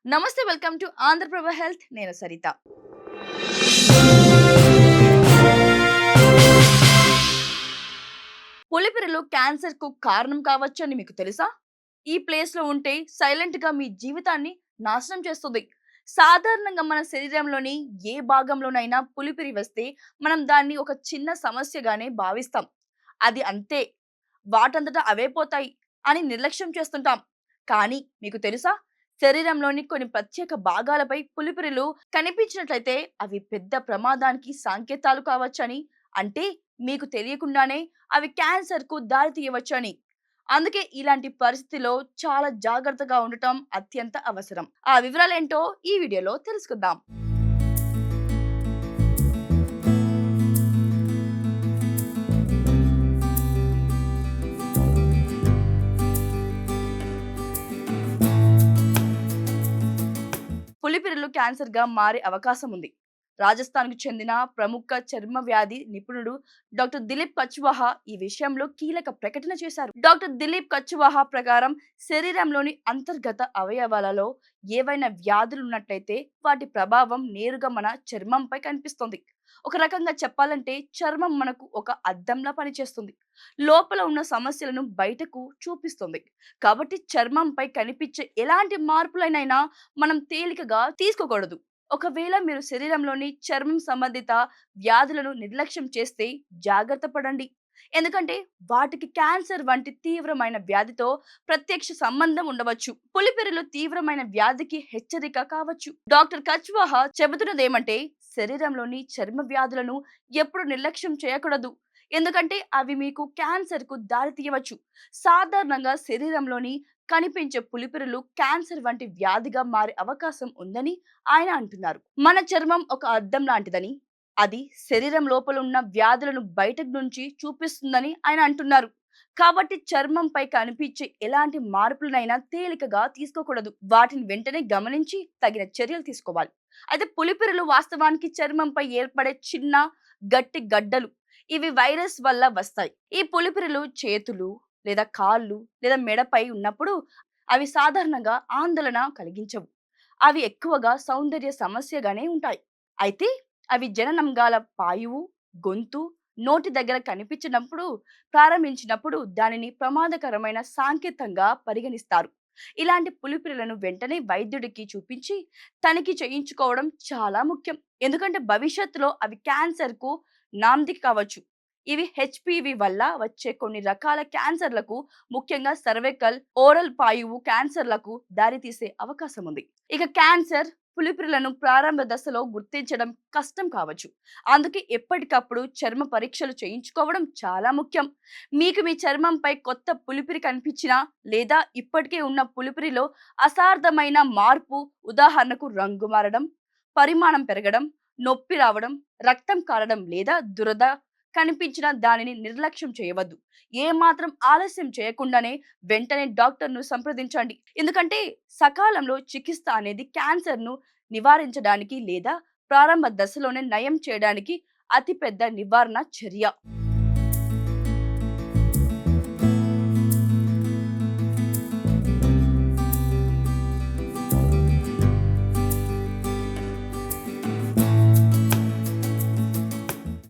నమస్తే, welcome to Andhraprabha health. నేను Saritha. పులిపిరలు cancer కు కారణం కావచ్చు అని మీకు తెలుసా? ఈ ప్లేస్ లో ఉంటే సైలెంట్ గా మీ జీవితాన్ని నాశనం చేస్తుంది. సాధారణంగా మన శరీరంలోని ఏ భాగంలోనైనా పులిపిరి వస్తే మనం దాన్ని ఒక చిన్న సమస్యగానే భావిస్తాం. అది అంతే, వాటంతటా అవే పోతాయి అని నిర్లక్ష్యం చేస్తుంటాం. కానీ మీకు తెలుసా, శరీరంలోని కొన్ని ప్రత్యేక భాగాలపై పులిపిరులు కనిపించినట్లయితే అవి పెద్ద ప్రమాదానికి సంకేతాలు కావచ్చని, అంటే మీకు తెలియకుండానే అవి క్యాన్సర్ కు దారి తీయవచ్చని. అందుకే ఇలాంటి పరిస్థితిలో చాలా జాగ్రత్తగా ఉండటం అత్యంత అవసరం. ఆ వివరాలేంటో ఈ వీడియోలో తెలుసుకుందాం. పులిపిరులు క్యాన్సర్‌గా మారే అవకాశం ఉంది. రాజస్థాన్‌కు చెందిన ప్రముఖ చర్మ వ్యాధి నిపుణుడు డాక్టర్ దిలీప్ కచ్వాహా ఈ విషయంలో కీలక ప్రకటన చేశారు. డాక్టర్ దిలీప్ కచ్వాహా ప్రకారం శరీరంలోని అంతర్గత అవయవాలలో ఏవైనా వ్యాధులు ఉన్నట్లయితే వాటి ప్రభావం నేరుగా మన చర్మంపై కనిపిస్తుంది. ఒక రకంగా చెప్పాలంటే చర్మం మనకు ఒక అద్దంలా పనిచేస్తుంది. లోపల ఉన్న సమస్యలను బయటకు చూపిస్తుంది. కాబట్టి చర్మంపై కనిపించే ఎలాంటి మార్పులనైనా మనం తేలికగా తీసుకోకూడదు. ఒకవేళ మీరు శరీరంలోని చర్మం సంబంధిత వ్యాధులను నిర్లక్ష్యం చేస్తే జాగ్రత్త పడండి. ఎందుకంటే వాటికి క్యాన్సర్ వంటి తీవ్రమైన వ్యాధితో ప్రత్యక్ష సంబంధం ఉండవచ్చు. పులిపిరులు తీవ్రమైన వ్యాధికి హెచ్చరిక కావచ్చు. డాక్టర్ కచ్వాహా చెబుతున్నదేమంటే, శరీరంలోని చర్మ వ్యాధులను ఎప్పుడు నిర్లక్ష్యం చేయకూడదు. ఎందుకంటే అవి మీకు క్యాన్సర్ కు దారి తీయవచ్చు. సాధారణంగా శరీరంలోని కనిపించే పులిపిరులు క్యాన్సర్ వంటి వ్యాధిగా మారే అవకాశం ఉందని ఆయన అంటున్నారు. మన చర్మం ఒక అద్దం లాంటిదని, అది శరీరం లోపల ఉన్న వ్యాధులను బయట నుంచి చూపిస్తుందని ఆయన అంటున్నారు. కాబట్టి చర్మంపై కనిపించే ఎలాంటి మార్పులనైనా తేలికగా తీసుకోకూడదు. వాటిని వెంటనే గమనించి తగిన చర్యలు తీసుకోవాలి. అయితే పులిపిరులు వాస్తవానికి చర్మంపై ఏర్పడే చిన్న గట్టి గడ్డలు. ఇవి వైరస్ వల్ల వస్తాయి. ఈ పులిపిరులు చేతులు లేదా కాళ్ళు లేదా మెడపై ఉన్నప్పుడు అవి సాధారణంగా ఆందోళన కలిగించవు. అవి ఎక్కువగా సౌందర్య సమస్యగానే ఉంటాయి. అయితే అవి జననంగాల పాయువు, గొంతు, నోటి దగ్గర కనిపించినప్పుడు ప్రారంభించినప్పుడు దానిని ప్రమాదకరమైన సాంకేతంగా పరిగణిస్తారు. ఇలాంటి పులిపిరులను వెంటనే వైద్యుడికి చూపించి తనిఖీ చేయించుకోవడం చాలా ముఖ్యం. ఎందుకంటే భవిష్యత్తులో అవి క్యాన్సర్ కు నాంది కావచ్చు. ఇవి హెచ్పివి వల్ల వచ్చే కొన్ని రకాల క్యాన్సర్లకు, ముఖ్యంగా సర్వైకల్, ఓరల్ పాయువు క్యాన్సర్లకు దారితీసే అవకాశం ఉంది. ఇక క్యాన్సర్ పులిపిరులను ప్రారంభ దశలో గుర్తించడం కష్టం కావచ్చు. అందుకే ఎప్పటికప్పుడు చర్మ పరీక్షలు చేయించుకోవడం చాలా ముఖ్యం. మీకు మీ చర్మంపై కొత్త పులిపిరి కనిపించినా లేదా ఇప్పటికే ఉన్న పులిపిరిలో అసార్థమైన మార్పు, ఉదాహరణకు రంగు మారడం, పరిమాణం పెరగడం, నొప్పి రావడం, రక్తం కారడం లేదా దురద కనిపించిన దానిని నిర్లక్ష్యం చేయవద్దు. ఏ మాత్రం ఆలస్యం చేయకుండానే వెంటనే డాక్టర్ను సంప్రదించండి. ఎందుకంటే సకాలంలో చికిత్స అనేది క్యాన్సర్ను నివారించడానికి లేదా ప్రారంభ దశలోనే నయం చేయడానికి అతిపెద్ద నివారణ చర్య.